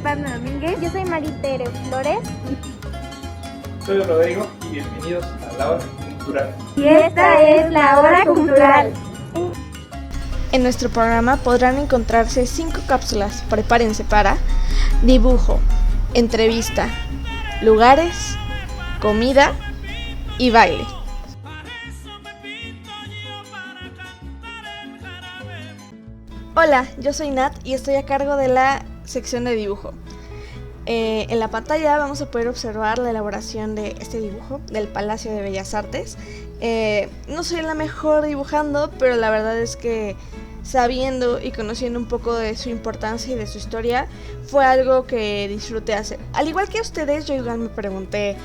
Pablo Domínguez. Yo soy Maritere Flores. Soy Rodrigo y bienvenidos a La Hora Cultural. Y esta es La Hora Cultural. En nuestro programa podrán encontrarse 5 cápsulas, prepárense para dibujo, entrevista, lugares, comida y baile. Hola, yo soy Nat y estoy a cargo de la sección de dibujo. En la pantalla vamos a poder observar la elaboración de este dibujo del Palacio de Bellas Artes. No soy la mejor dibujando, pero la verdad es que sabiendo y conociendo un poco de su importancia y de su historia, fue algo que disfruté hacer. Al igual que ustedes, yo igual me pregunté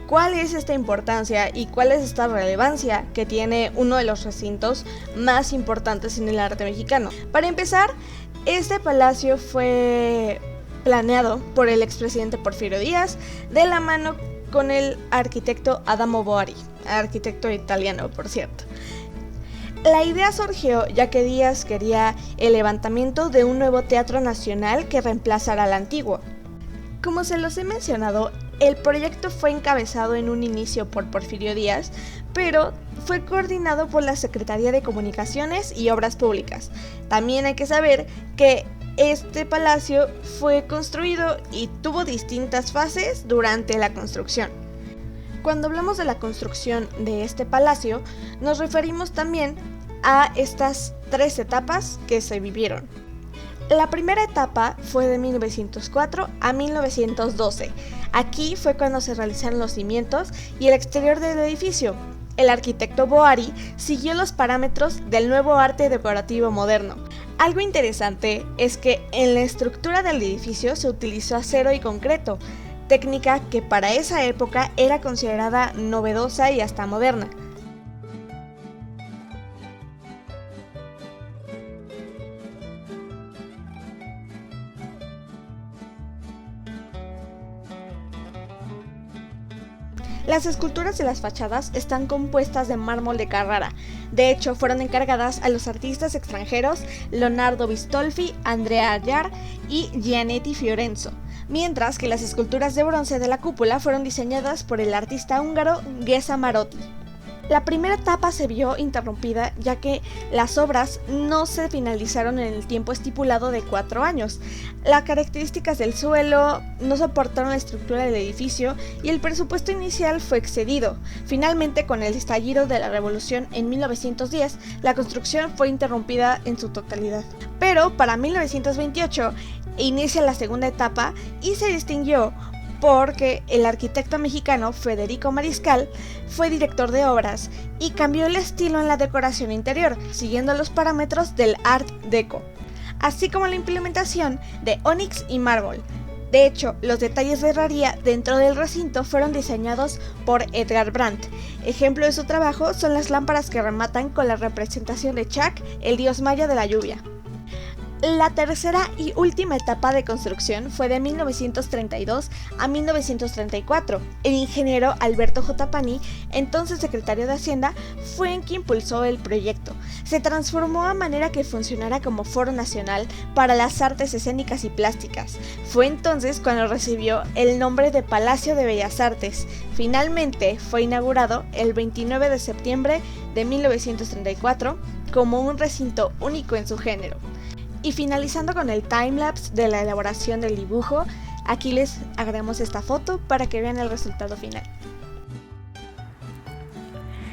cuál es esta importancia y cuál es esta relevancia que tiene uno de los recintos más importantes en el arte mexicano. Para empezar, este palacio fue planeado por el expresidente Porfirio Díaz de la mano con el arquitecto Adamo Boari, arquitecto italiano, por cierto. La idea surgió ya que Díaz quería el levantamiento de un nuevo teatro nacional que reemplazara al antiguo. Como se los he mencionado, el proyecto fue encabezado en un inicio por Porfirio Díaz, pero fue coordinado por la Secretaría de Comunicaciones y Obras Públicas. También hay que saber que este palacio fue construido y tuvo distintas fases durante la construcción. Cuando hablamos de la construcción de este palacio, nos referimos también a estas 3 etapas que se vivieron. La primera etapa fue de 1904 a 1912. Aquí fue cuando se realizaron los cimientos y el exterior del edificio. El arquitecto Boari siguió los parámetros del nuevo arte decorativo moderno. Algo interesante es que en la estructura del edificio se utilizó acero y concreto, técnica que para esa época era considerada novedosa y hasta moderna. Las esculturas de las fachadas están compuestas de mármol de Carrara. De hecho, fueron encargadas a los artistas extranjeros Leonardo Bistolfi, Andrea Ayar y Gianetti Fiorenzo, mientras que las esculturas de bronce de la cúpula fueron diseñadas por el artista húngaro Géza Marotti. La primera etapa se vio interrumpida ya que las obras no se finalizaron en el tiempo estipulado de 4 años. Las características del suelo no soportaron la estructura del edificio y el presupuesto inicial fue excedido. Finalmente, con el estallido de la Revolución en 1910, la construcción fue interrumpida en su totalidad. Pero para 1928 inicia la segunda etapa y se distinguió porque el arquitecto mexicano Federico Mariscal fue director de obras y cambió el estilo en la decoración interior, siguiendo los parámetros del Art Deco, así como la implementación de ónix y mármol. De hecho, los detalles de herrería dentro del recinto fueron diseñados por Edgar Brandt. Ejemplo de su trabajo son las lámparas que rematan con la representación de Chac, el dios maya de la lluvia. La tercera y última etapa de construcción fue de 1932 a 1934. El ingeniero Alberto J. Pani, entonces secretario de Hacienda, fue el que impulsó el proyecto. Se transformó a manera que funcionara como foro nacional para las artes escénicas y plásticas. Fue entonces cuando recibió el nombre de Palacio de Bellas Artes. Finalmente fue inaugurado el 29 de septiembre de 1934 como un recinto único en su género. Y finalizando con el timelapse de la elaboración del dibujo, aquí les agregamos esta foto para que vean el resultado final.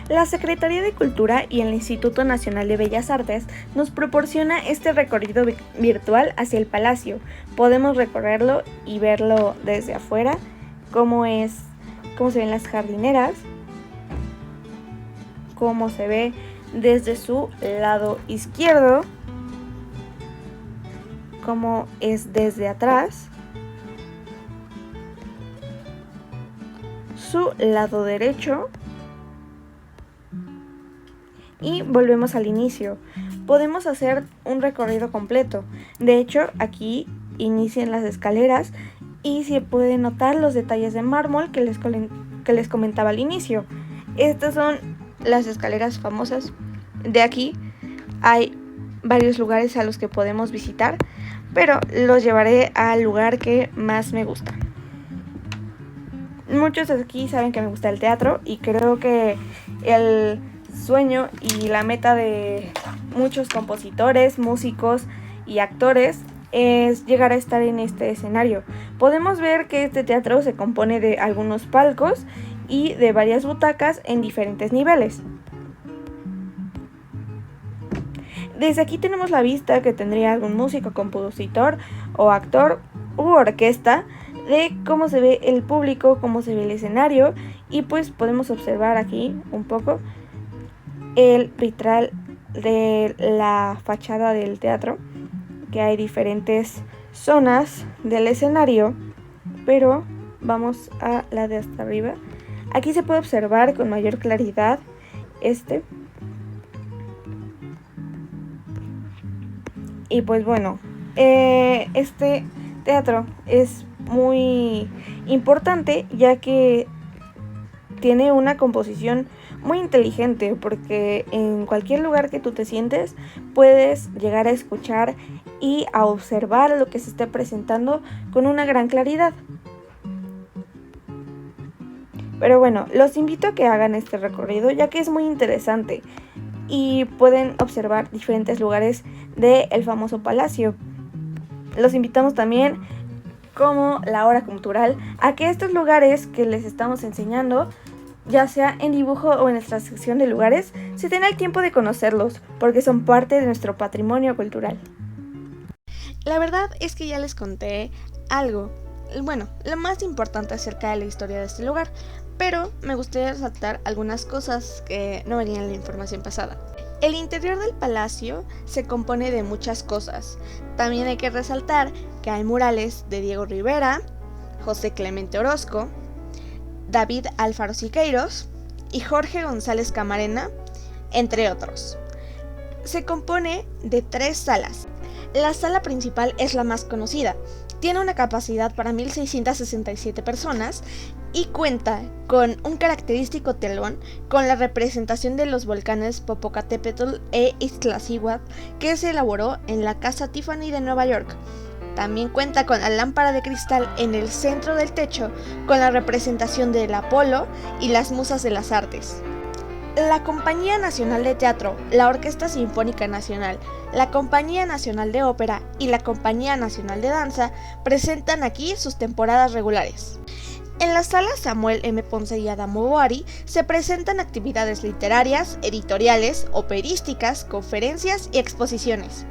La Secretaría de Cultura y el Instituto Nacional de Bellas Artes nos proporciona este recorrido virtual hacia el palacio. Podemos recorrerlo y verlo desde afuera, cómo se ven las jardineras, cómo se ve desde su lado izquierdo, cómo es desde atrás, su lado derecho y volvemos al inicio. Podemos hacer un recorrido completo. De hecho, aquí inician las escaleras y se pueden notar los detalles de mármol que les comentaba al inicio. Estas son las escaleras famosas. De aquí hay varios lugares a los que podemos visitar. pero los llevaré al lugar que más me gusta. Muchos de aquí saben que me gusta el teatro y creo que el sueño y la meta de muchos compositores, músicos y actores es llegar a estar en este escenario. Podemos ver que este teatro se compone de algunos palcos y de varias butacas en diferentes niveles. Desde aquí tenemos la vista que tendría algún músico, compositor o actor u orquesta de cómo se ve el público, cómo se ve el escenario, y pues podemos observar aquí un poco el vitral de la fachada del teatro, que hay diferentes zonas del escenario, pero vamos a la de hasta arriba. Aquí se puede observar con mayor claridad y pues bueno, este teatro es muy importante ya que tiene una composición muy inteligente, porque en cualquier lugar que tú te sientes puedes llegar a escuchar y a observar lo que se esté presentando con una gran claridad. Pero bueno, los invito a que hagan este recorrido ya que es muy interesante y pueden observar diferentes lugares del famoso palacio. Los invitamos también, como la hora cultural, a que estos lugares que les estamos enseñando, ya sea en dibujo o en nuestra sección de lugares, se den el tiempo de conocerlos, porque son parte de nuestro patrimonio cultural. La verdad es que ya les conté algo, bueno, lo más importante acerca de la historia de este lugar, pero me gustaría resaltar algunas cosas que no venían en la información pasada. El interior del palacio se compone de muchas cosas. También hay que resaltar que hay murales de Diego Rivera, José Clemente Orozco, David Alfaro Siqueiros y Jorge González Camarena, entre otros. Se compone de 3 salas. La sala principal es la más conocida. Tiene una capacidad para 1,667 personas y cuenta con un característico telón con la representación de los volcanes Popocatépetl e Iztaccíhuatl que se elaboró en la Casa Tiffany de Nueva York. También cuenta con la lámpara de cristal en el centro del techo con la representación del Apolo y las musas de las artes. La Compañía Nacional de Teatro, la Orquesta Sinfónica Nacional, la Compañía Nacional de Ópera y la Compañía Nacional de Danza presentan aquí sus temporadas regulares. En la sala Samuel M. Ponce y Adamo Boari se presentan actividades literarias, editoriales, operísticas, conferencias y exposiciones.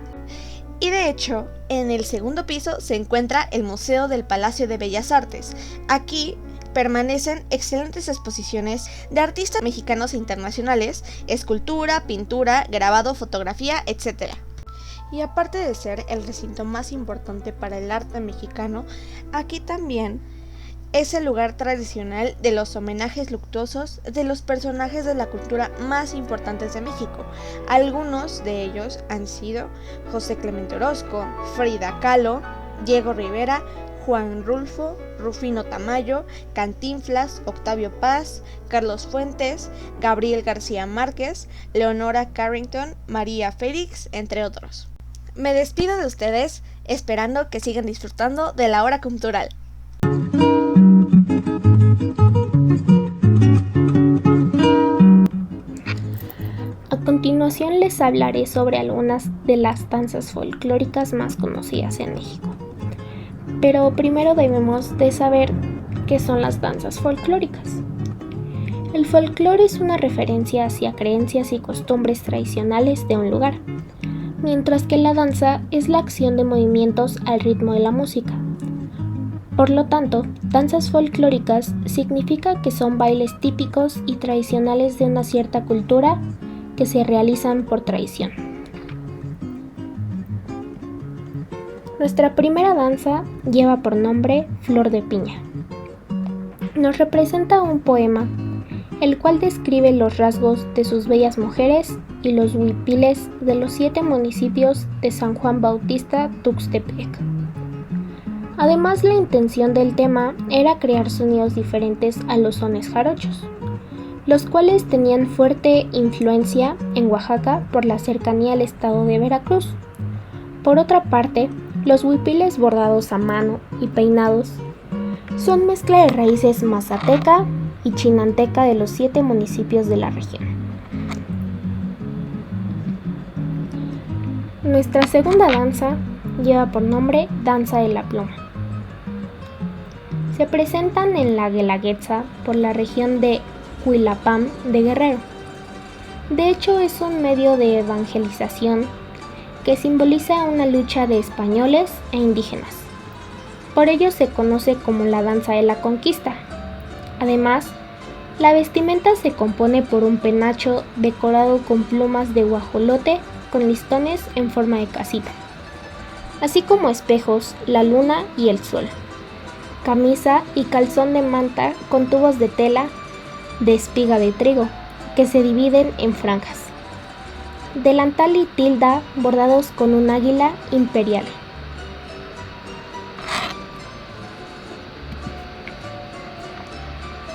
Y de hecho, en el segundo piso se encuentra el Museo del Palacio de Bellas Artes. Aquí permanecen excelentes exposiciones de artistas mexicanos e internacionales, escultura, pintura, grabado, fotografía, etc. Y aparte de ser el recinto más importante para el arte mexicano, aquí también es el lugar tradicional de los homenajes luctuosos de los personajes de la cultura más importantes de México. Algunos de ellos han sido José Clemente Orozco, Frida Kahlo, Diego Rivera, Juan Rulfo, Rufino Tamayo, Cantinflas, Octavio Paz, Carlos Fuentes, Gabriel García Márquez, Leonora Carrington, María Félix, entre otros. Me despido de ustedes esperando que sigan disfrutando de la hora cultural. A continuación les hablaré sobre algunas de las danzas folclóricas más conocidas en México. Pero primero debemos de saber qué son las danzas folclóricas. El folclore es una referencia hacia creencias y costumbres tradicionales de un lugar, mientras que la danza es la acción de movimientos al ritmo de la música. Por lo tanto, danzas folclóricas significa que son bailes típicos y tradicionales de una cierta cultura que se realizan por tradición. Nuestra primera danza lleva por nombre Flor de Piña. Nos representa un poema, el cual describe los rasgos de sus bellas mujeres y los huipiles de los 7 municipios de San Juan Bautista, Tuxtepec. Además, la intención del tema era crear sonidos diferentes a los sones jarochos, los cuales tenían fuerte influencia en Oaxaca por la cercanía al estado de Veracruz. Por otra parte, Los huipiles bordados a mano y peinados son mezcla de raíces mazateca y chinanteca de los 7 municipios de la región. Nuestra segunda danza lleva por nombre Danza de la Pluma. Se presentan en la Guelaguetza por la región de Huilapam de Guerrero. De hecho, es un medio de evangelización que simboliza una lucha de españoles e indígenas. Por ello se conoce como la danza de la conquista. Además, la vestimenta se compone por un penacho decorado con plumas de guajolote con listones en forma de casita, así como espejos, la luna y el sol, camisa y calzón de manta con tubos de tela de espiga de trigo que se dividen en franjas, delantal y tilda bordados con un águila imperial.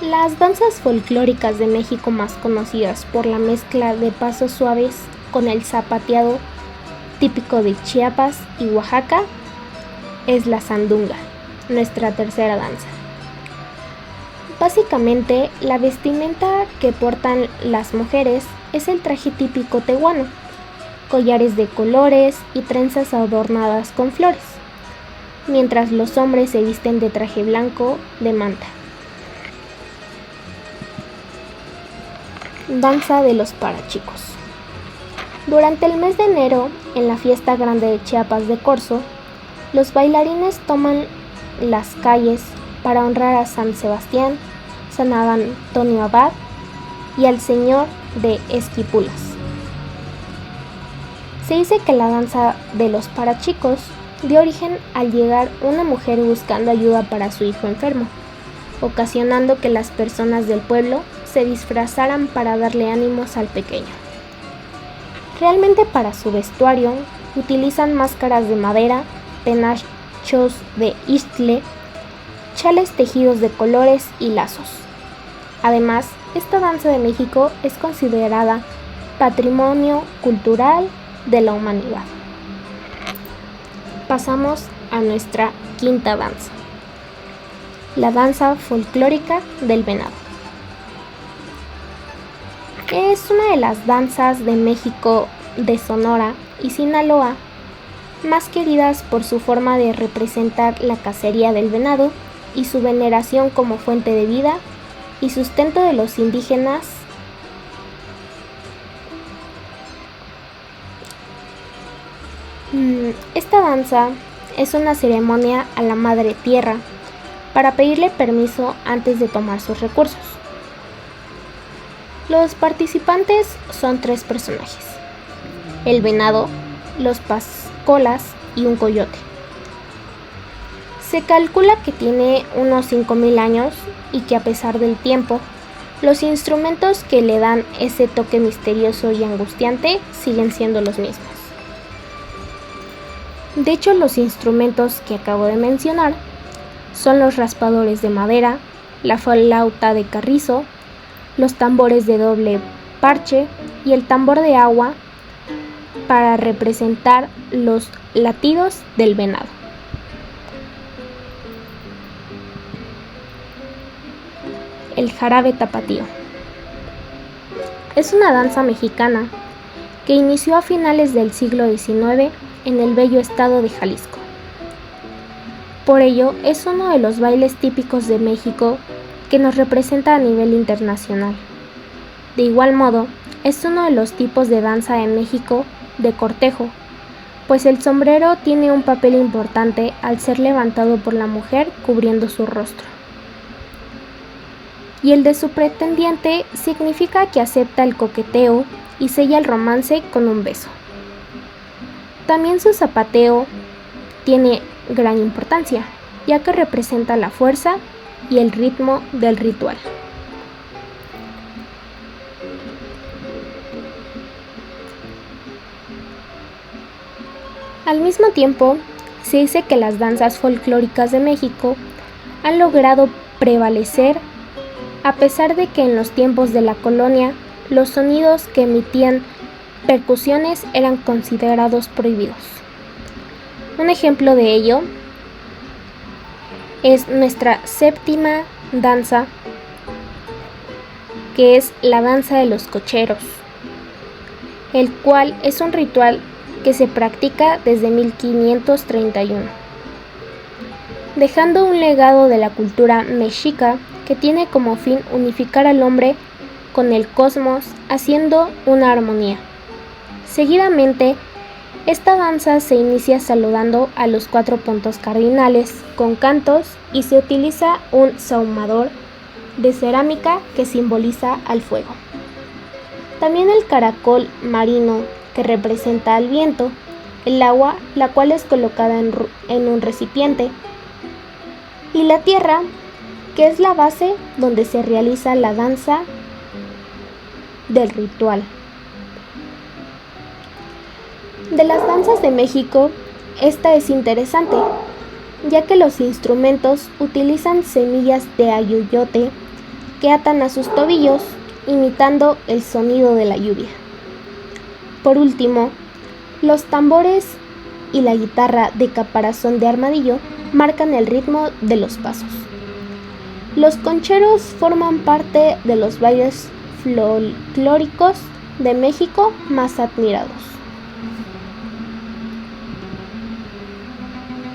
Las danzas folclóricas de México más conocidas por la mezcla de pasos suaves con el zapateado típico de Chiapas y Oaxaca es la sandunga, nuestra tercera danza. Básicamente, la vestimenta que portan las mujeres es el traje típico tehuano, collares de colores y trenzas adornadas con flores, mientras los hombres se visten de traje blanco de manta. Danza de los parachicos. Durante el mes de enero, en la fiesta grande de Chiapas de Corzo, los bailarines toman las calles para honrar a San Sebastián, San Antonio Abad y al Señor de Esquipulas. Se dice que la danza de los parachicos dio origen al llegar una mujer buscando ayuda para su hijo enfermo, ocasionando que las personas del pueblo se disfrazaran para darle ánimos al pequeño. Realmente para su vestuario utilizan máscaras de madera, penachos de istle, chales tejidos de colores y lazos. Además, esta danza de México es considerada Patrimonio Cultural de la Humanidad. Pasamos a nuestra quinta danza, la danza folclórica del venado. Es una de las danzas de México, de Sonora y Sinaloa más queridas por su forma de representar la cacería del venado y su veneración como fuente de vida y sustento de los indígenas. Esta danza es una ceremonia a la Madre Tierra para pedirle permiso antes de tomar sus recursos. Los participantes son 3 personajes: el venado, los pascolas y un coyote. Se calcula que tiene unos 5,000 años y que a pesar del tiempo, los instrumentos que le dan ese toque misterioso y angustiante siguen siendo los mismos. De hecho, los instrumentos que acabo de mencionar son los raspadores de madera, la flauta de carrizo, los tambores de doble parche y el tambor de agua para representar los latidos del venado. El jarabe tapatío. Es una danza mexicana que inició a finales del siglo XIX en el bello estado de Jalisco. Por ello, es uno de los bailes típicos de México que nos representa a nivel internacional. De igual modo, es uno de los tipos de danza en México de cortejo, pues el sombrero tiene un papel importante al ser levantado por la mujer cubriendo su rostro. Y el de su pretendiente significa que acepta el coqueteo y sella el romance con un beso. También su zapateo tiene gran importancia, ya que representa la fuerza y el ritmo del ritual. Al mismo tiempo, se dice que las danzas folclóricas de México han logrado prevalecer a pesar de que en los tiempos de la colonia los sonidos que emitían percusiones eran considerados prohibidos. Un ejemplo de ello es nuestra séptima danza, que es la danza de los cocheros, el cual es un ritual que se practica desde 1531, dejando un legado de la cultura mexica que tiene como fin unificar al hombre con el cosmos, haciendo una armonía. Seguidamente, esta danza se inicia saludando a los 4 puntos cardinales con cantos y se utiliza un sahumador de cerámica que simboliza al fuego. También el caracol marino, que representa al viento, el agua, la cual es colocada en un recipiente, y la tierra, que es la base donde se realiza la danza del ritual. De las danzas de México, esta es interesante, ya que los instrumentos utilizan semillas de ayoyote que atan a sus tobillos, imitando el sonido de la lluvia. Por último, los tambores y la guitarra de caparazón de armadillo marcan el ritmo de los pasos. Los concheros forman parte de los bailes folclóricos de México más admirados.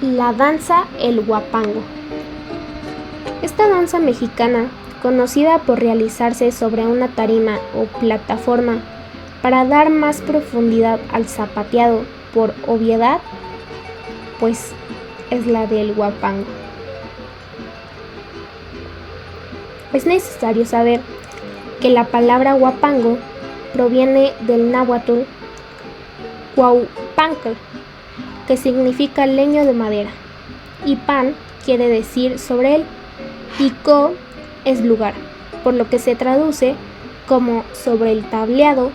La danza el huapango. Esta danza mexicana, conocida por realizarse sobre una tarima o plataforma para dar más profundidad al zapateado por obviedad, pues es la del huapango. Es necesario saber que la palabra huapango proviene del náhuatl huaupancle, que significa leño de madera, y pan quiere decir sobre él, y co es lugar, por lo que se traduce como sobre el tableado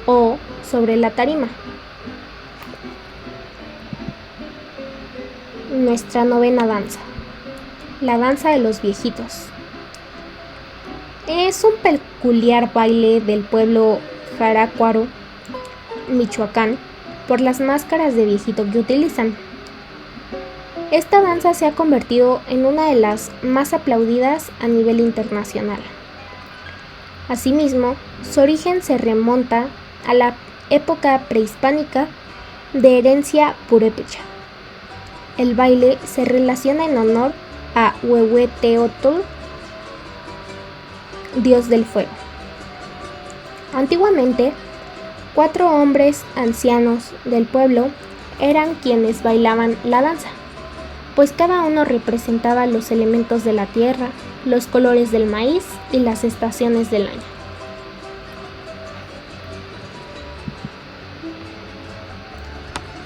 o sobre la tarima. Nuestra novena danza, la danza de los viejitos. Es un peculiar baile del pueblo Jaracuaro, Michoacán, por las máscaras de viejito que utilizan. Esta danza se ha convertido en una de las más aplaudidas a nivel internacional. Asimismo, su origen se remonta a la época prehispánica de herencia purépecha. El baile se relaciona en honor a Huehueteotl, dios del fuego. Antiguamente, 4 hombres ancianos del pueblo eran quienes bailaban la danza, pues cada uno representaba los elementos de la tierra, los colores del maíz y las estaciones del año.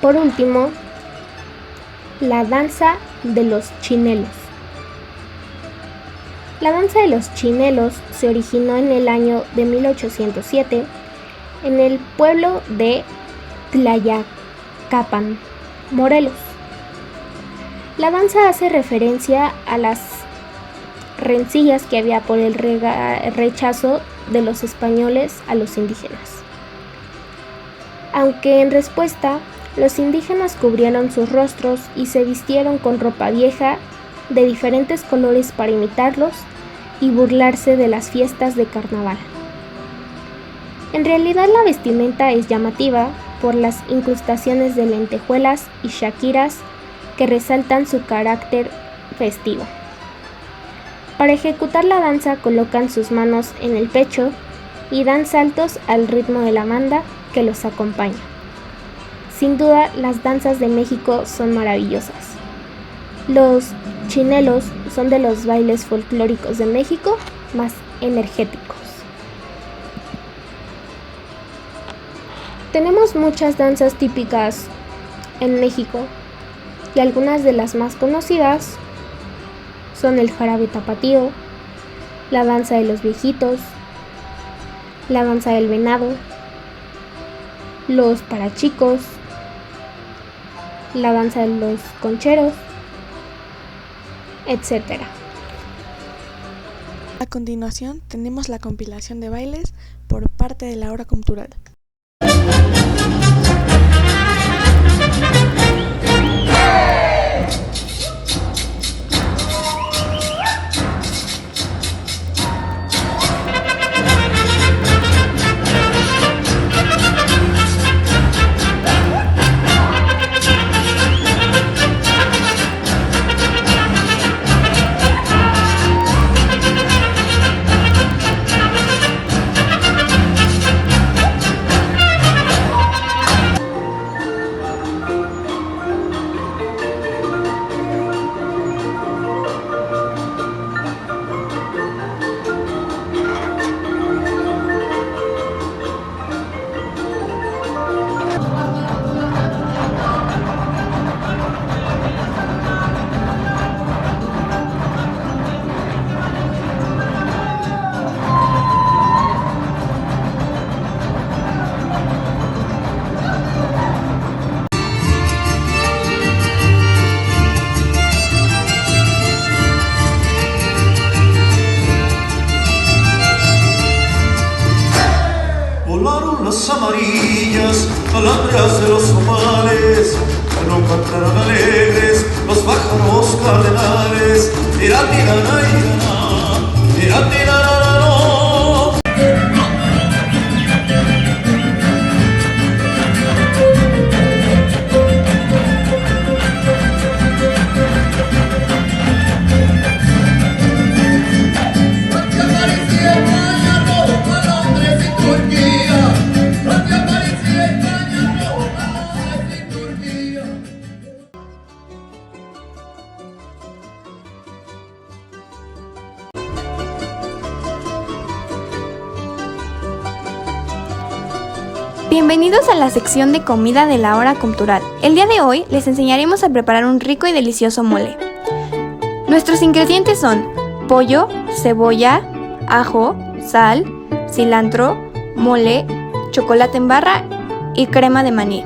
Por último, la danza de los chinelos. La danza de los chinelos se originó en el año de 1807 en el pueblo de Tlayacapan, Morelos. La danza hace referencia a las rencillas que había por el rechazo de los españoles a los indígenas. Aunque en respuesta, los indígenas cubrieron sus rostros y se vistieron con ropa vieja de diferentes colores para imitarlos y burlarse de las fiestas de carnaval. En realidad la vestimenta es llamativa por las incrustaciones de lentejuelas y shakiras que resaltan su carácter festivo. Para ejecutar la danza colocan sus manos en el pecho y dan saltos al ritmo de la banda que los acompaña. Sin duda, las danzas de México son maravillosas. Los chinelos son de los bailes folclóricos de México más energéticos. Tenemos muchas danzas típicas en México y algunas de las más conocidas son el jarabe tapatío, la danza de los viejitos, la danza del venado, los parachicos, la danza de los concheros, etc. A continuación tenemos la compilación de bailes por parte de la hora cultural. manos amarillas, alandras de los somales, que no cantaron alegres los pájaros cardenales. Tira, tira, tira, tira, Bienvenidos a la sección de comida de la hora cultural. El día de hoy les enseñaremos a preparar un rico y delicioso mole. Nuestros ingredientes son pollo, cebolla, ajo, sal, cilantro, mole, chocolate en barra y crema de maní.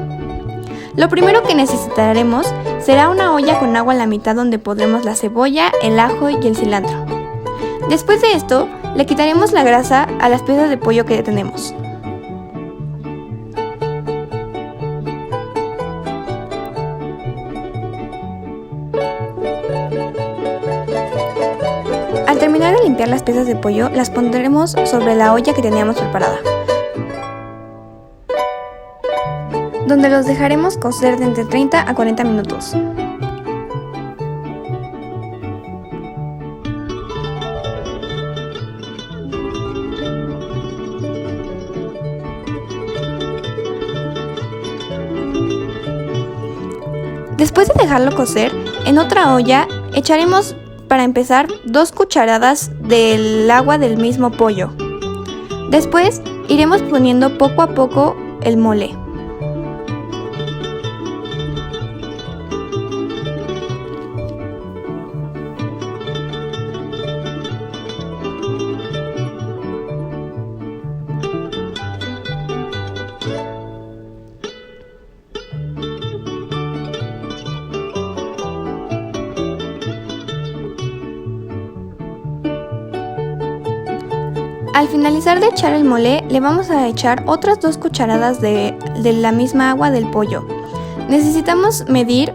Lo primero que necesitaremos será una olla con agua a la mitad donde pondremos la cebolla, el ajo y el cilantro. Después de esto, le quitaremos la grasa a las piezas de pollo que tenemos. Al terminar de limpiar las piezas de pollo, las pondremos sobre la olla que teníamos preparada, donde los dejaremos cocer de entre 30 a 40 minutos. Después de dejarlo cocer, en otra olla echaremos para empezar 2 cucharadas del agua del mismo pollo. Después iremos poniendo poco a poco el mole. Al finalizar de echar el mole, le vamos a echar otras 2 cucharadas de la misma agua del pollo. Necesitamos medir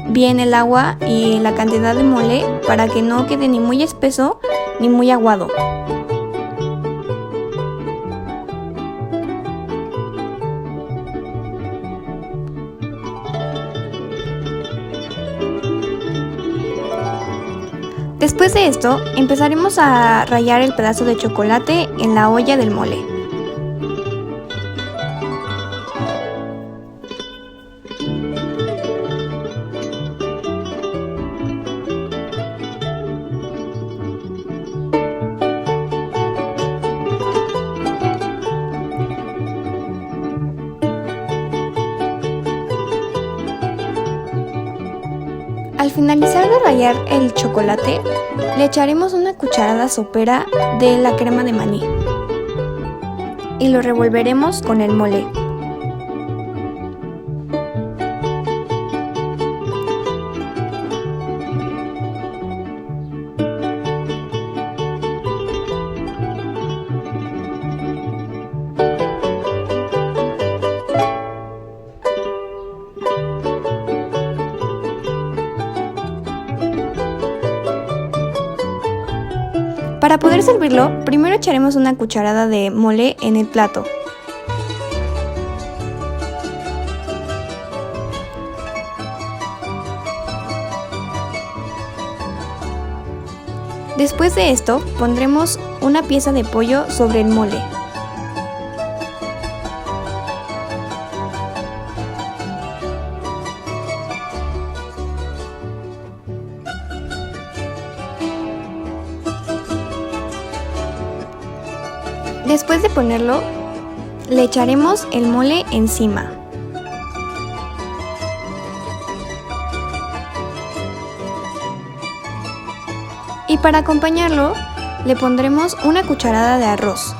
bien el agua y la cantidad de mole para que no quede ni muy espeso ni muy aguado. Después de esto, empezaremos a rallar el pedazo de chocolate en la olla del mole. Al finalizar de rallar el chocolate, le echaremos una cucharada sopera de la crema de maní y lo revolveremos con el mole. Para poder servirlo, primero echaremos una cucharada de mole en el plato. Después de esto, pondremos una pieza de pollo sobre el mole. Después de ponerlo, le echaremos el mole encima. Y para acompañarlo, le pondremos una cucharada de arroz.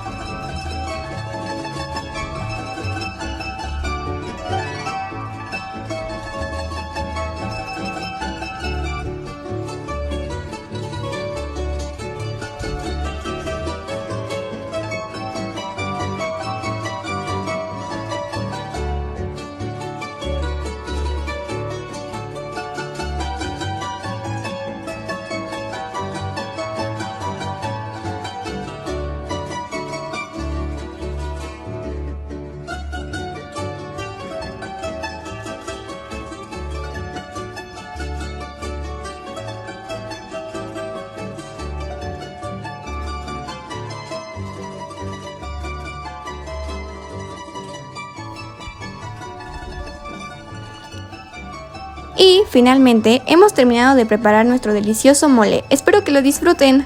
Y finalmente hemos terminado de preparar nuestro delicioso mole. Espero que lo disfruten.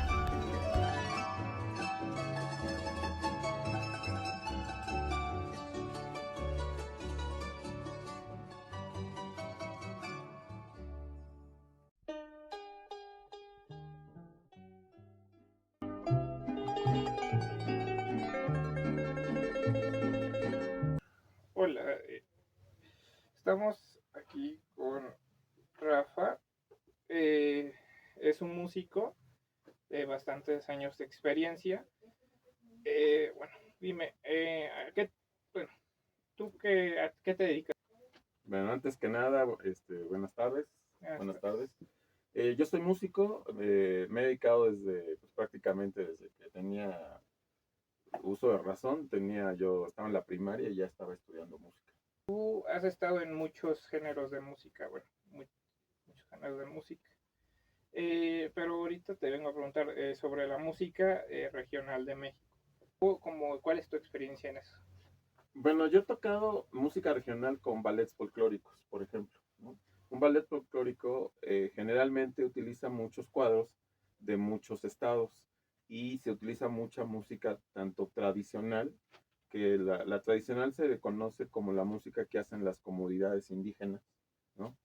Hola, estamos aquí con Rafa. Es un músico de bastantes años de experiencia. Bueno, dime, bueno, ¿a qué te dedicas? Bueno, antes que nada, buenas tardes. Buenas tardes. Yo soy músico, me he dedicado desde, pues, prácticamente desde que tenía uso de razón. Yo estaba en la primaria y ya estaba estudiando música. Tú has estado en muchos géneros de música, bueno, muchos géneros de música. Pero ahorita te vengo a preguntar sobre la música regional de México. ¿Cuál es tu experiencia en eso? Bueno, yo he tocado música regional con ballets folclóricos, por ejemplo, ¿no? Un ballet folclórico generalmente utiliza muchos cuadros de muchos estados y se utiliza mucha música tanto tradicional, que la tradicional se le conoce como la música que hacen las comunidades indígenas, ¿no?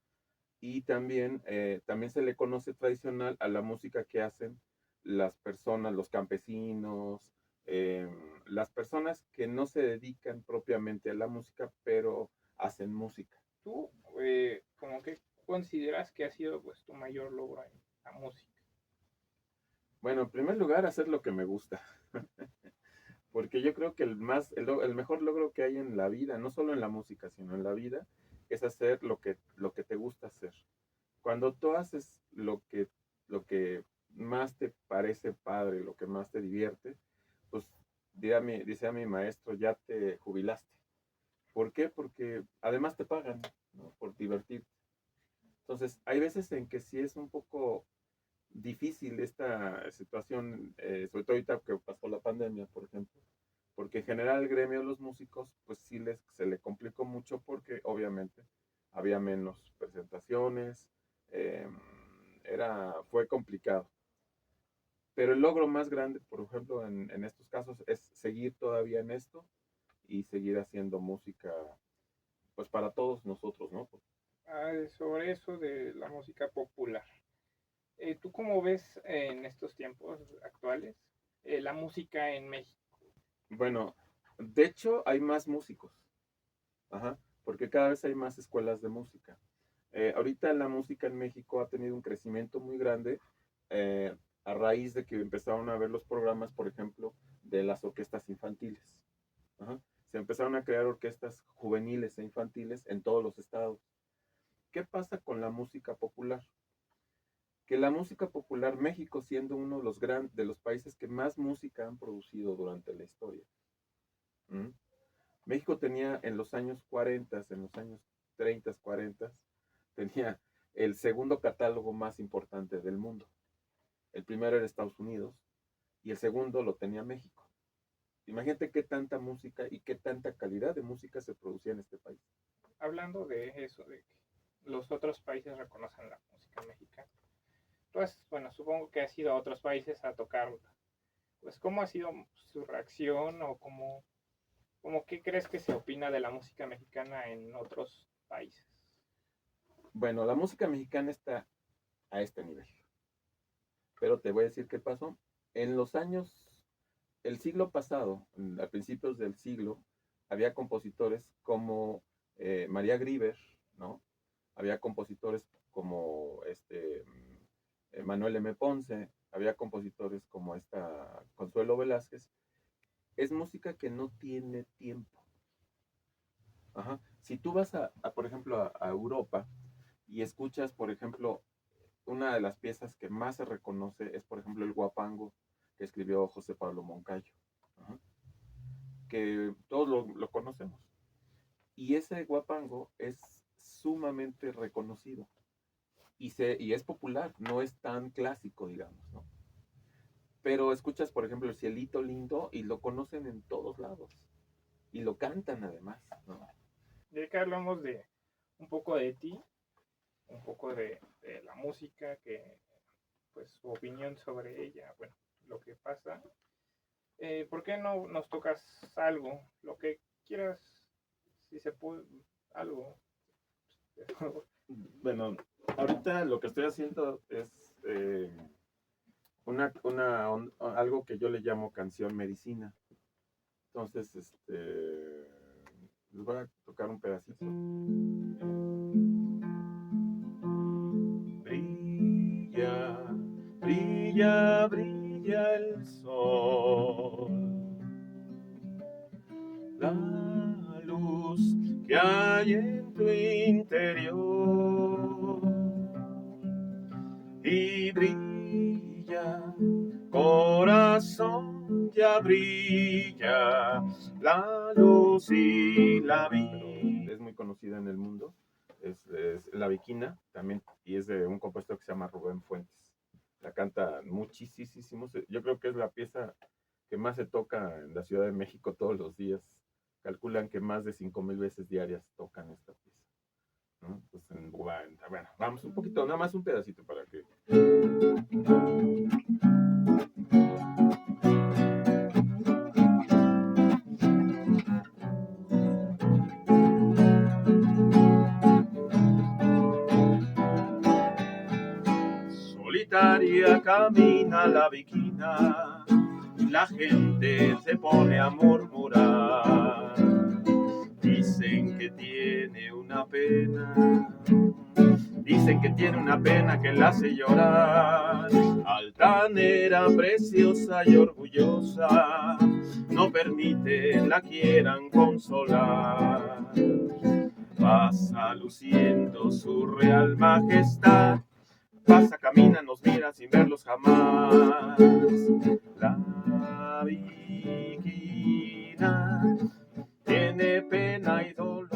Y también se le conoce tradicional a la música que hacen las personas, los campesinos, eh, las personas que no se dedican propiamente a la música, pero hacen música. ¿Tú como que consideras que ha sido pues tu mayor logro en la música? Bueno, en primer lugar, hacer lo que me gusta. Porque yo creo que el mejor logro que hay en la vida, no solo en la música, sino en la vida, es hacer lo que te gusta hacer. Cuando tú haces lo que más te parece padre, lo que más te divierte, pues dice a mi maestro, ya te jubilaste. ¿Por qué? Porque además te pagan, ¿no? Por divertirte. Entonces, hay veces en que sí es un poco difícil esta situación, sobre todo ahorita que pasó la pandemia, por ejemplo, porque en general el gremio de los músicos, pues sí se le complicó mucho porque obviamente había menos presentaciones, eh, fue complicado. Pero el logro más grande, por ejemplo, en estos casos, es seguir todavía en esto y seguir haciendo música, pues para todos nosotros, ¿no? Sobre eso de la música popular. ¿Tú cómo ves en estos tiempos actuales la música en México? Bueno, de hecho hay más músicos, ajá, porque cada vez hay más escuelas de música. Ahorita la música en México ha tenido un crecimiento muy grande eh, a raíz de que empezaron a ver los programas, por ejemplo, de las orquestas infantiles. Ajá. Se empezaron a crear orquestas juveniles e infantiles en todos los estados. ¿Qué pasa con la música popular? Que la música popular, México siendo uno de los países que más música han producido durante la historia. ¿Mm? México tenía en los años 40, en los años 30, 40, tenía el segundo catálogo más importante del mundo. El primero era Estados Unidos y el segundo lo tenía México. Imagínate qué tanta música y qué tanta calidad de música se producía en este país. Hablando de eso, de que los otros países reconocen la música mexicana. Pues, bueno, supongo que has ido a otros países a tocarla. Pues, ¿cómo ha sido su reacción o cómo qué crees que se opina de la música mexicana en otros países? Bueno, la música mexicana está a este nivel. Pero te voy a decir qué pasó. En los años, el siglo pasado, a principios del siglo, había compositores como María Grieber, ¿no? Había compositores como Manuel M. Ponce, había compositores como esta Consuelo Velázquez. Es música que no tiene tiempo. Ajá. Si tú vas por ejemplo, a Europa y escuchas, por ejemplo, una de las piezas que más se reconoce es, por ejemplo, el guapango que escribió José Pablo Moncayo, ajá, que todos lo conocemos. Y ese guapango es sumamente reconocido y es popular, no es tan clásico, digamos, ¿no? Pero escuchas, por ejemplo, el Cielito Lindo y lo conocen en todos lados y lo cantan además, ¿no? Ya que hablamos de un poco de ti, un poco de la música, que pues su opinión sobre ella, bueno, lo que pasa. ¿Por qué no nos tocas algo, lo que quieras, si se puede, algo? Bueno, ahorita lo que estoy haciendo es algo que yo le llamo canción medicina. Entonces, les voy a tocar un pedacito. Brilla, brilla, brilla el sol, la luz que hay en tu interior, y brilla, corazón, ya brilla la luz y la vida. Es muy conocida en el mundo, es La Bikina también, y es de un compositor que se llama Rubén Fuentes. La canta muchísimos, yo creo que es la pieza que más se toca en la Ciudad de México todos los días. Calculan que más de 5,000 veces diarias tocan esta pieza, ¿no? Pues bueno, vamos un poquito, nada más un pedacito para que... Solitaria camina la Bikina, la gente se pone a murmurar. Dicen que tiene una pena, dicen que tiene una pena que la hace llorar. Altanera, preciosa y orgullosa, no permite la quieran consolar. Pasa luciendo su real majestad, pasa, camina, nos mira sin verlos jamás. La Bikina tiene pena y dolor.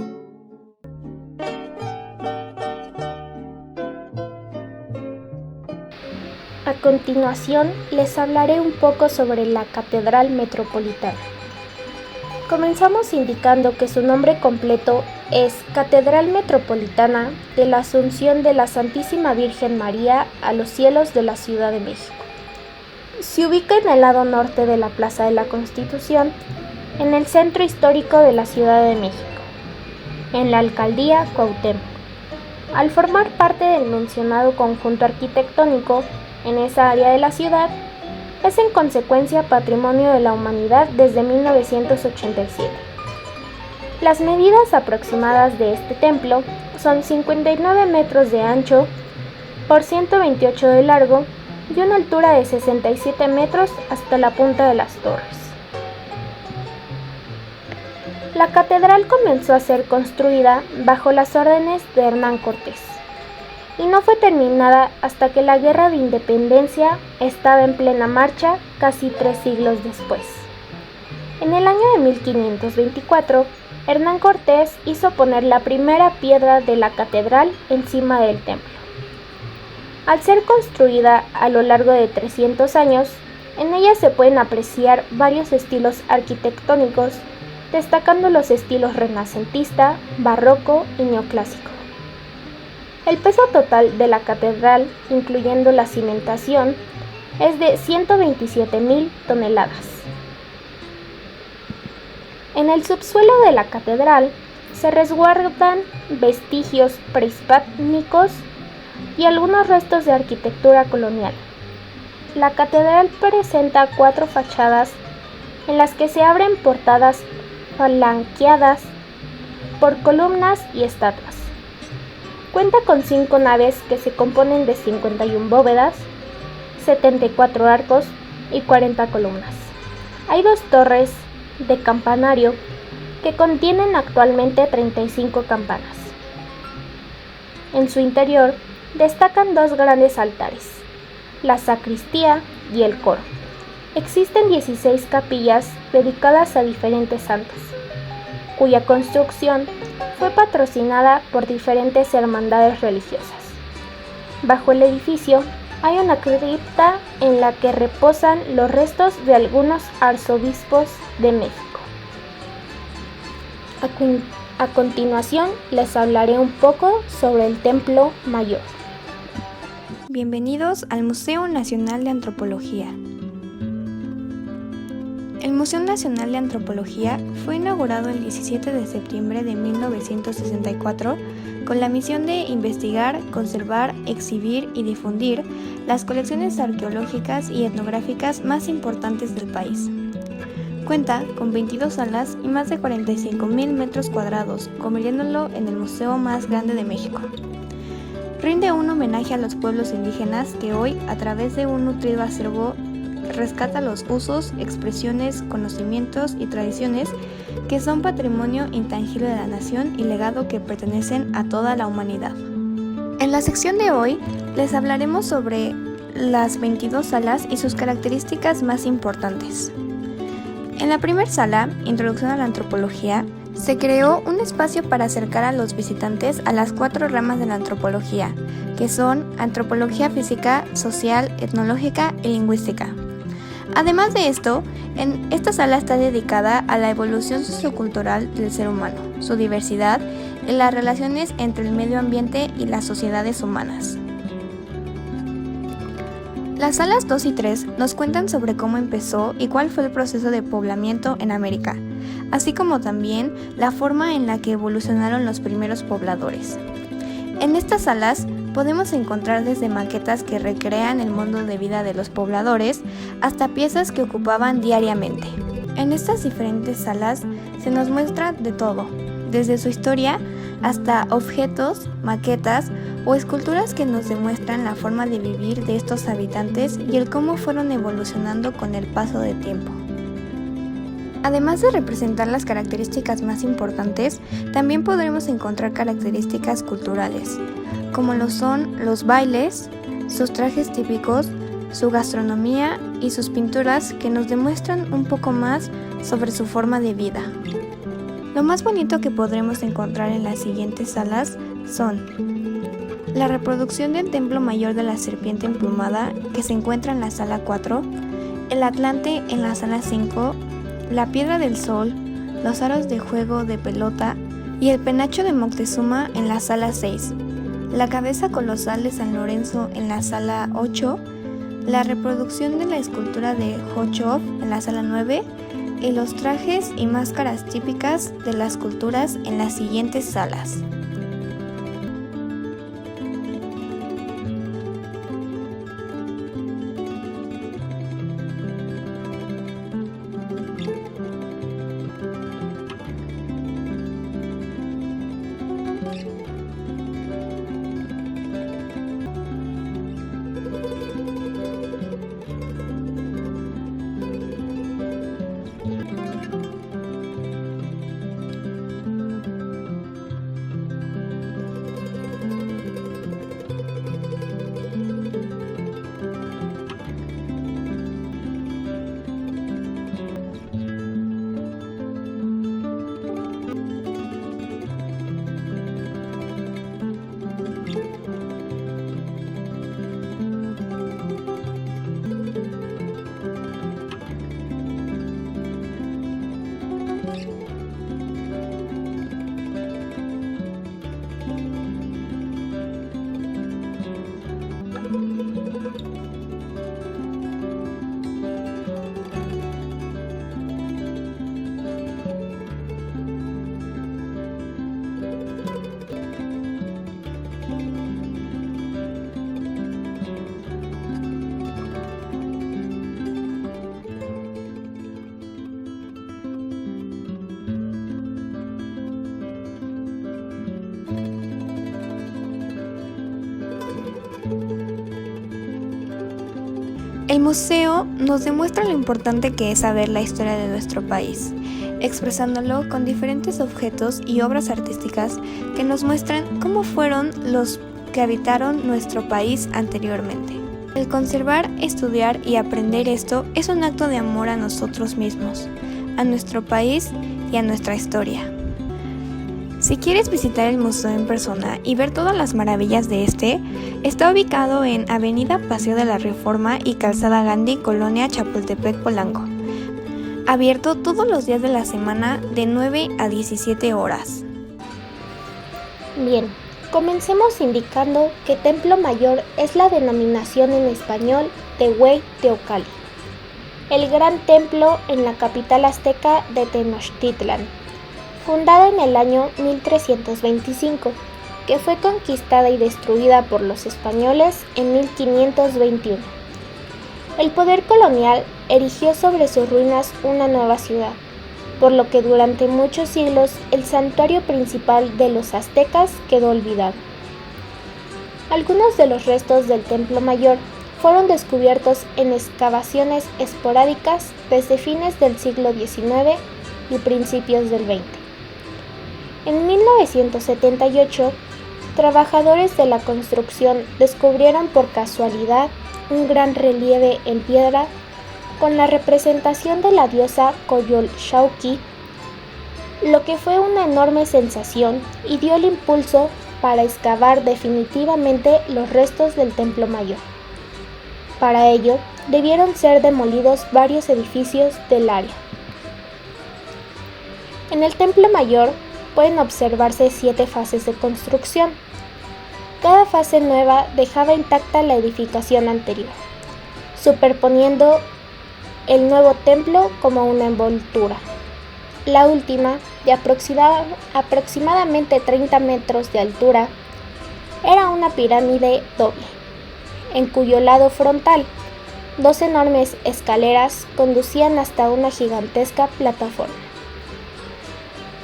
A continuación les hablaré un poco sobre la Catedral Metropolitana. Comenzamos indicando que su nombre completo es Catedral Metropolitana de la Asunción de la Santísima Virgen María a los cielos de la Ciudad de México. Se ubica en el lado norte de la Plaza de la Constitución, en el centro histórico de la Ciudad de México, en la Alcaldía Cuauhtémoc. Al formar parte del mencionado conjunto arquitectónico en esa área de la ciudad, es en consecuencia Patrimonio de la Humanidad desde 1987. Las medidas aproximadas de este templo son 59 metros de ancho por 128 de largo y una altura de 67 metros hasta la punta de las torres. La catedral comenzó a ser construida bajo las órdenes de Hernán Cortés y no fue terminada hasta que la Guerra de Independencia estaba en plena marcha casi 3 siglos después. En el año de 1524, Hernán Cortés hizo poner la primera piedra de la catedral encima del templo. Al ser construida a lo largo de 300 años, en ella se pueden apreciar varios estilos arquitectónicos, destacando los estilos renacentista, barroco y neoclásico. El peso total de la catedral, incluyendo la cimentación, es de 127.000 toneladas. En el subsuelo de la catedral se resguardan vestigios prehispánicos y algunos restos de arquitectura colonial. La catedral presenta 4 fachadas en las que se abren portadas flanqueadas por columnas y estatuas. Cuenta con 5 naves que se componen de 51 bóvedas, 74 arcos y 40 columnas. Hay 2 torres de campanario que contienen actualmente 35 campanas. En su interior destacan 2 grandes altares, la sacristía y el coro. Existen 16 capillas dedicadas a diferentes santos, cuya construcción fue patrocinada por diferentes hermandades religiosas. Bajo el edificio hay una cripta en la que reposan los restos de algunos arzobispos de México. A A continuación les hablaré un poco sobre el Templo Mayor. Bienvenidos al Museo Nacional de Antropología. El Museo Nacional de Antropología fue inaugurado el 17 de septiembre de 1964 con la misión de investigar, conservar, exhibir y difundir las colecciones arqueológicas y etnográficas más importantes del país. Cuenta con 22 salas y más de 45,000 metros cuadrados, convirtiéndolo en el museo más grande de México. Rinde un homenaje a los pueblos indígenas que hoy, a través de un nutrido acervo, rescata los usos, expresiones, conocimientos y tradiciones que son patrimonio intangible de la nación y legado que pertenecen a toda la humanidad. En la sección de hoy les hablaremos sobre las 22 salas y sus características más importantes. En la primera sala, Introducción a la Antropología, se creó un espacio para acercar a los visitantes a las 4 ramas de la antropología, que son antropología física, social, etnológica y lingüística. Además de esto, esta sala está dedicada a la evolución sociocultural del ser humano, su diversidad y las relaciones entre el medio ambiente y las sociedades humanas. Las salas 2 y 3 nos cuentan sobre cómo empezó y cuál fue el proceso de poblamiento en América, así como también la forma en la que evolucionaron los primeros pobladores. En estas salas podemos encontrar desde maquetas que recrean el mundo de vida de los pobladores hasta piezas que ocupaban diariamente. En estas diferentes salas se nos muestra de todo, desde su historia hasta objetos, maquetas o esculturas que nos demuestran la forma de vivir de estos habitantes y el cómo fueron evolucionando con el paso del tiempo. Además de representar las características más importantes, también podremos encontrar características culturales, como lo son los bailes, sus trajes típicos, su gastronomía y sus pinturas que nos demuestran un poco más sobre su forma de vida. Lo más bonito que podremos encontrar en las siguientes salas son la reproducción del Templo Mayor de la Serpiente Emplumada, que se encuentra en la sala 4, el Atlante en la sala 5, la Piedra del Sol, los aros de juego de pelota y el penacho de Moctezuma en la sala 6, la cabeza colosal de San Lorenzo en la sala 8, la reproducción de la escultura de Jochov en la sala 9 y los trajes y máscaras típicas de las culturas en las siguientes salas. El museo nos demuestra lo importante que es saber la historia de nuestro país, expresándolo con diferentes objetos y obras artísticas que nos muestran cómo fueron los que habitaron nuestro país anteriormente. El conservar, estudiar y aprender esto es un acto de amor a nosotros mismos, a nuestro país y a nuestra historia. Si quieres visitar el museo en persona y ver todas las maravillas de este, está ubicado en Avenida Paseo de la Reforma y Calzada Gandhi, Colonia Chapultepec, Polanco. Abierto todos los días de la semana de 9 a 17 horas. Bien, comencemos indicando que Templo Mayor es la denominación en español de Huey Teocalli, el gran templo en la capital azteca de Tenochtitlan, fundada en el año 1325, que fue conquistada y destruida por los españoles en 1521. El poder colonial erigió sobre sus ruinas una nueva ciudad, por lo que durante muchos siglos el santuario principal de los aztecas quedó olvidado. Algunos de los restos del Templo Mayor fueron descubiertos en excavaciones esporádicas desde fines del siglo XIX y principios del XX. En 1978, trabajadores de la construcción descubrieron por casualidad un gran relieve en piedra con la representación de la diosa Coyolxauhqui, lo que fue una enorme sensación y dio el impulso para excavar definitivamente los restos del Templo Mayor. Para ello, debieron ser demolidos varios edificios del área. En el Templo Mayor pueden observarse 7 fases de construcción. Cada fase nueva dejaba intacta la edificación anterior, superponiendo el nuevo templo como una envoltura. La última, de aproximadamente 30 metros de altura, era una pirámide doble, en cuyo lado frontal 2 enormes escaleras conducían hasta una gigantesca plataforma.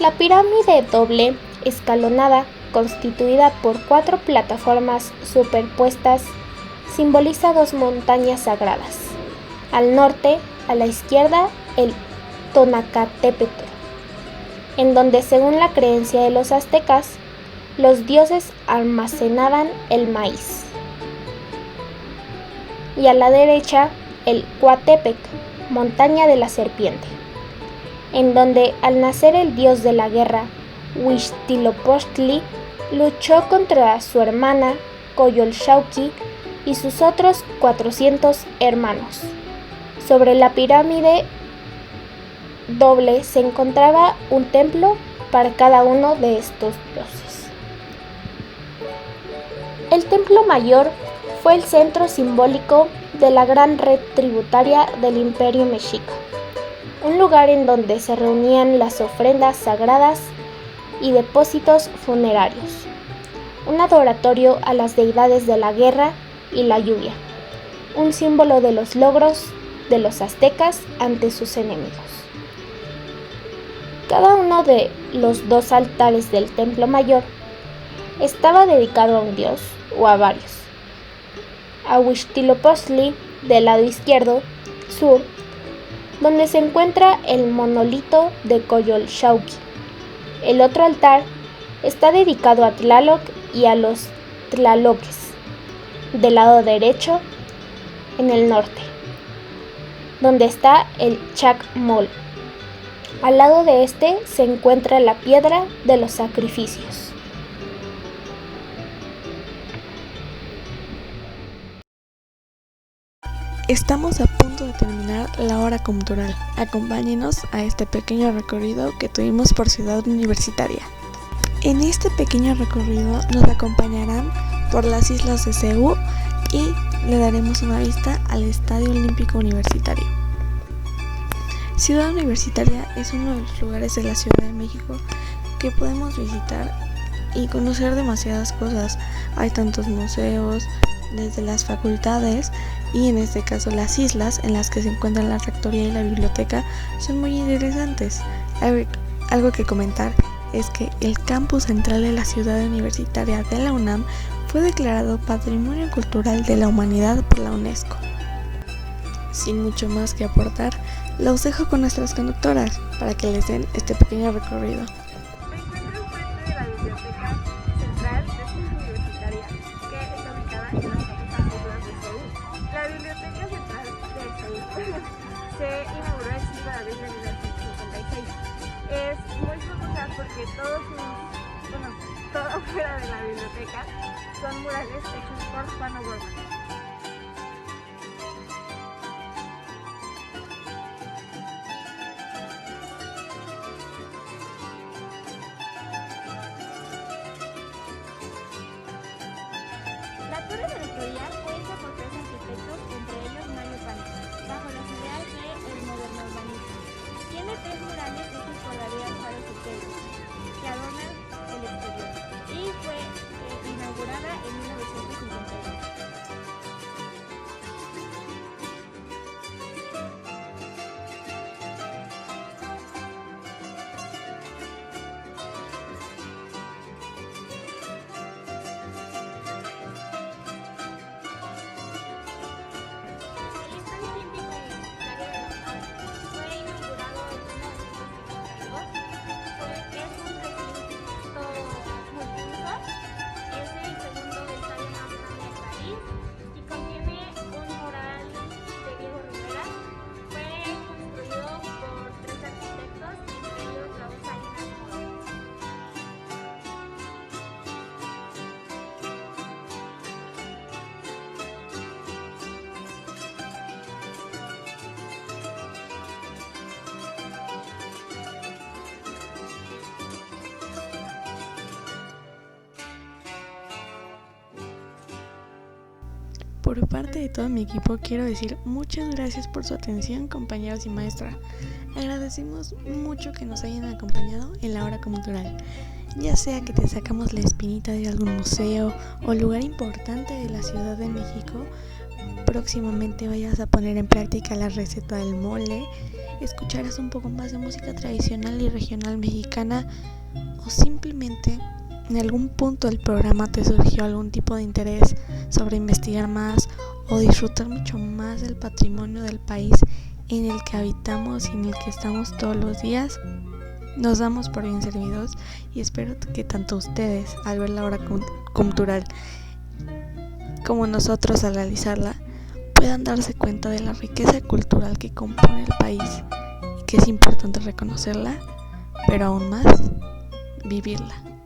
La pirámide doble escalonada, constituida por 4 plataformas superpuestas, simboliza 2 montañas sagradas. Al norte, a la izquierda, el Tonacatépetl, en donde, según la creencia de los aztecas, los dioses almacenaban el maíz. Y a la derecha, el Coatepec, montaña de la serpiente, en donde, al nacer el dios de la guerra, Huitzilopochtli, luchó contra su hermana Coyolxauhqui y sus otros 400 hermanos. Sobre la pirámide doble se encontraba un templo para cada uno de estos dioses. El Templo Mayor fue el centro simbólico de la gran red tributaria del Imperio Mexica, un lugar en donde se reunían las ofrendas sagradas y depósitos funerarios, un adoratorio a las deidades de la guerra y la lluvia, un símbolo de los logros de los aztecas ante sus enemigos. Cada uno de los 2 altares del Templo Mayor estaba dedicado a un dios o a varios. A Huitzilopochtli, del lado izquierdo, sur, donde se encuentra el monolito de Coyolxauhqui. El otro altar está dedicado a Tlaloc y a los tlaloques, del lado derecho, en el norte, donde está el Chacmol. Al lado de este se encuentra la piedra de los sacrificios. Estamos a punto de terminar la hora cultural. Acompáñenos a este pequeño recorrido que tuvimos por Ciudad Universitaria. En este pequeño recorrido nos acompañarán por las islas de Ceú y le daremos una vista al Estadio Olímpico Universitario. Ciudad Universitaria es uno de los lugares de la Ciudad de México que podemos visitar y conocer demasiadas cosas. Hay tantos museos, desde las facultades y en este caso las islas en las que se encuentran la rectoría y la biblioteca son muy interesantes. Algo que comentar es que el campus central de la Ciudad Universitaria de la UNAM fue declarado Patrimonio Cultural de la Humanidad por la UNESCO. Sin mucho más que aportar, los dejo con nuestras conductoras para que les den este pequeño recorrido. Me encuentro enfrente de la Biblioteca Central de Ciudad Universitaria, que está ubicada en las islas de Ceú. La Biblioteca Central de Ceú se inauguró el 5 de abril de 1956. Es muy famosa porque todo fuera de la biblioteca son murales hechos por Juan O'Gorman. Por parte de todo mi equipo quiero decir muchas gracias por su atención, compañeros y maestra. Agradecemos mucho que nos hayan acompañado en la hora cultural, ya sea que te sacamos la espinita de algún museo o lugar importante de la Ciudad de México. Próximamente vayas a poner en práctica la receta del mole, escucharás un poco más de música tradicional y regional mexicana, o simplemente en algún punto del programa te surgió algún tipo de interés sobre investigar más o disfrutar mucho más del patrimonio del país en el que habitamos y en el que estamos todos los días. Nos damos por bien servidos y espero que tanto ustedes al ver la hora cultural como nosotros al realizarla puedan darse cuenta de la riqueza cultural que compone el país y que es importante reconocerla, pero aún más vivirla.